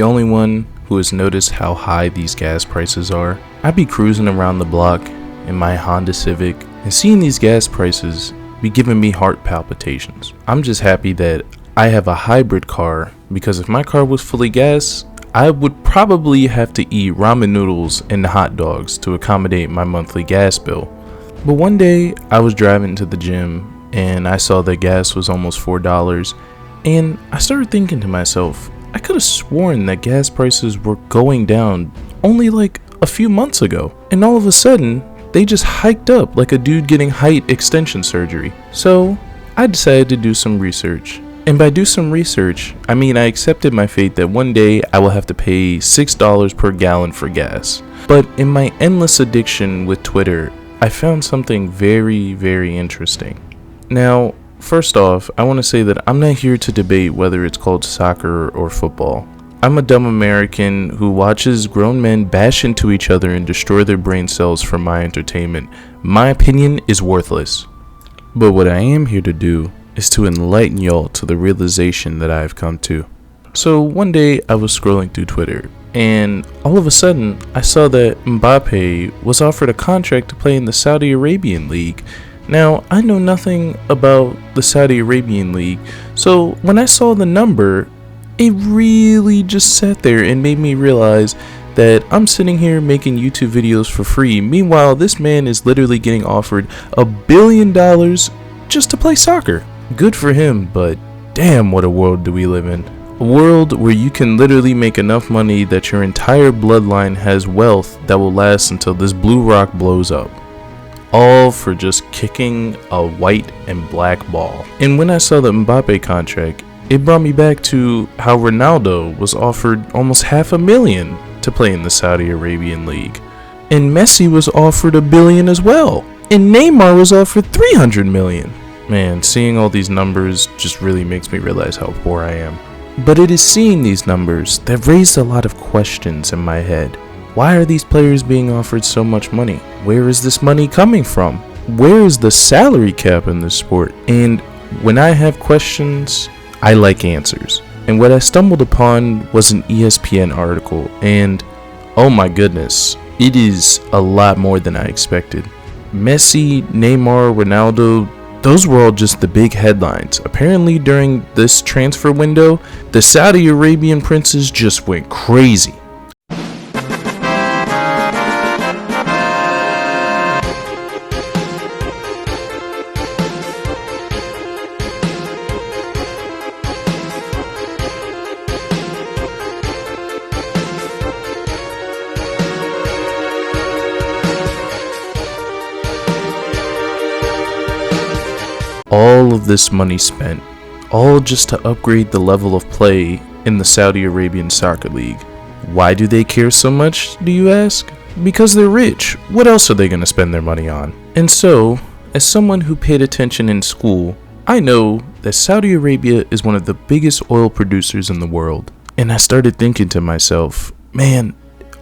the only one who has noticed how high these gas prices are. I'd be cruising around the block in my Honda Civic and seeing these gas prices be giving me heart palpitations. I'm just happy that I have a hybrid car, because if my car was fully gas, I would probably have to eat ramen noodles and hot dogs to accommodate my monthly gas bill. But one day I was driving to the gym and I saw that gas was almost $4, and I started thinking to myself, I could have sworn that gas prices were going down only like a few months ago, and all of a sudden they just hiked up like a dude getting height extension surgery. So I decided to do some research. And by do some research, I mean I accepted my fate that one day I will have to pay $6 per gallon for gas. But in my endless addiction with Twitter, I found something very, very interesting. Now, first off, I want to say that I'm not here to debate whether it's called soccer or football. I'm a dumb American who watches grown men bash into each other and destroy their brain cells for my entertainment. My opinion is worthless. But what I am here to do is to enlighten y'all to the realization that I've come to. So one day I was scrolling through Twitter, and all of a sudden I saw that Mbappe was offered a contract to play in the Saudi Arabian League. Now, I know nothing about the Saudi Arabian League, so when I saw the number, it really just sat there and made me realize that I'm sitting here making YouTube videos for free. Meanwhile, this man is literally getting offered $1 billion just to play soccer. Good for him, but damn, what a world do we live in. A world where you can literally make enough money that your entire bloodline has wealth that will last until this blue rock blows up. All for just kicking a white and black ball. And when I saw the Mbappe contract, it brought me back to how Ronaldo was offered almost $500,000 to play in the Saudi Arabian League. And Messi was offered $1 billion as well. And Neymar was offered $300 million. Man, seeing all these numbers just really makes me realize how poor I am. But it is seeing these numbers that raised a lot of questions in my head. Why are these players being offered so much money? Where is this money coming from? Where is the salary cap in this sport? And when I have questions, I like answers. And what I stumbled upon was an ESPN article, and oh my goodness, it is a lot more than I expected. Messi, Neymar, Ronaldo, those were all just the big headlines. Apparently during this transfer window, the Saudi Arabian princes just went crazy. All of this money spent, all just to upgrade the level of play in the Saudi Arabian Soccer League. Why do they care so much, do you ask? Because they're rich. What else are they going to spend their money on? And so, as someone who paid attention in school, I know that Saudi Arabia is one of the biggest oil producers in the world. And I started thinking to myself, man,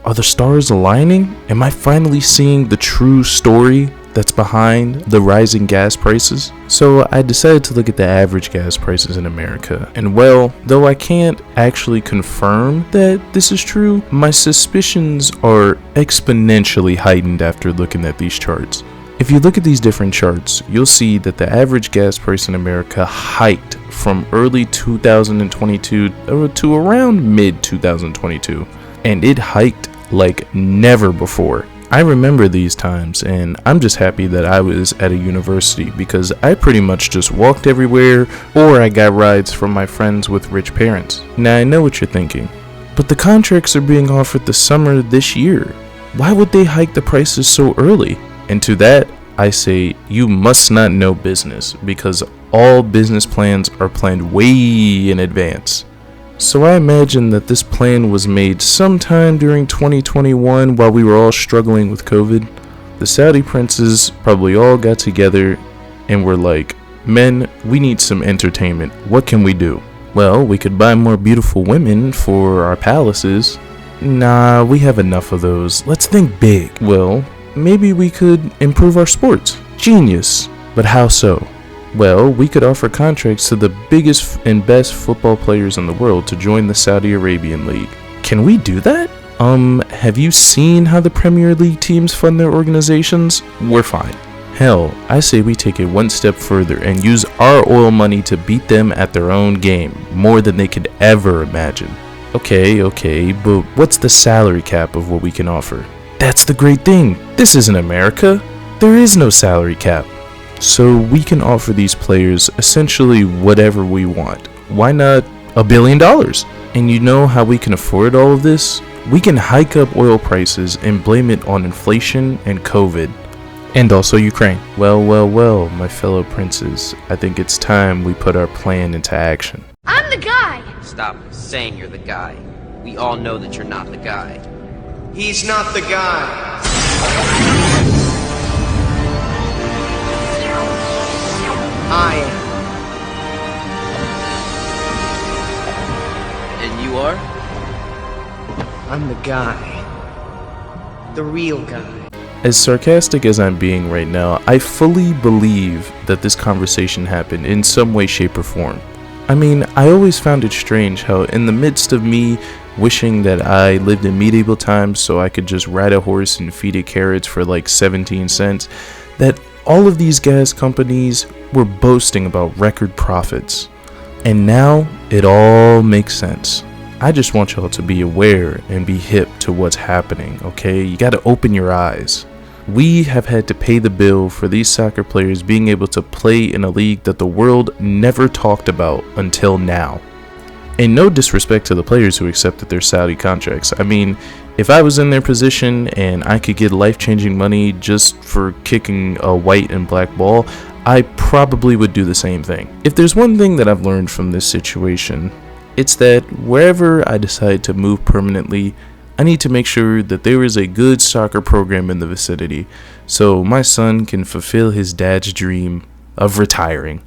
are the stars aligning? Am I finally seeing the true story that's behind the rising gas prices? So I decided to look at the average gas prices in America. And well, though I can't actually confirm that this is true, my suspicions are exponentially heightened after looking at these charts. If you look at these different charts, you'll see that the average gas price in America hiked from early 2022 to around mid 2022. And it hiked like never before. I remember these times, and I'm just happy that I was at a university, because I pretty much just walked everywhere, or I got rides from my friends with rich parents. Now I know what you're thinking, but the contracts are being offered the summer this year. Why would they hike the prices so early? And to that, I say you must not know business, because all business plans are planned way in advance. So I imagine that this plan was made sometime during 2021 while we were all struggling with COVID. The Saudi princes probably all got together and were like, men, we need some entertainment. What can we do? Well, we could buy more beautiful women for our palaces. Nah, we have enough of those. Let's think big. Well, maybe we could improve our sports. Genius. But how so? Well, we could offer contracts to the biggest and best football players in the world to join the Saudi Arabian League. Can we do that? Have you seen how the Premier League teams fund their organizations? We're fine. Hell, I say we take it one step further and use our oil money to beat them at their own game, more than they could ever imagine. Okay, but what's the salary cap of what we can offer? That's the great thing. This isn't America. There is no salary cap. So we can offer these players essentially whatever we want. Why not $1 billion? And you know how we can afford all of this? We can hike up oil prices and blame it on inflation and COVID. And also Ukraine. Well, my fellow princes, I think it's time we put our plan into action. I'm the guy! Stop saying you're the guy. We all know that you're not the guy. He's not the guy. I am. And you are? I'm the guy. The real guy. As sarcastic as I'm being right now, I fully believe that this conversation happened in some way, shape, or form. I mean, I always found it strange how in the midst of me wishing that I lived in medieval times so I could just ride a horse and feed it carrots for like 17 cents, that all of these gas companies were boasting about record profits. And now it all makes sense. I just want y'all to be aware and be hip to what's happening, okay? You gotta open your eyes. We have had to pay the bill for these soccer players being able to play in a league that the world never talked about until now. And no disrespect to the players who accepted their Saudi contracts. I mean, if I was in their position and I could get life-changing money just for kicking a white and black ball, I probably would do the same thing. If there's one thing that I've learned from this situation, it's that wherever I decide to move permanently, I need to make sure that there is a good soccer program in the vicinity so my son can fulfill his dad's dream of retiring.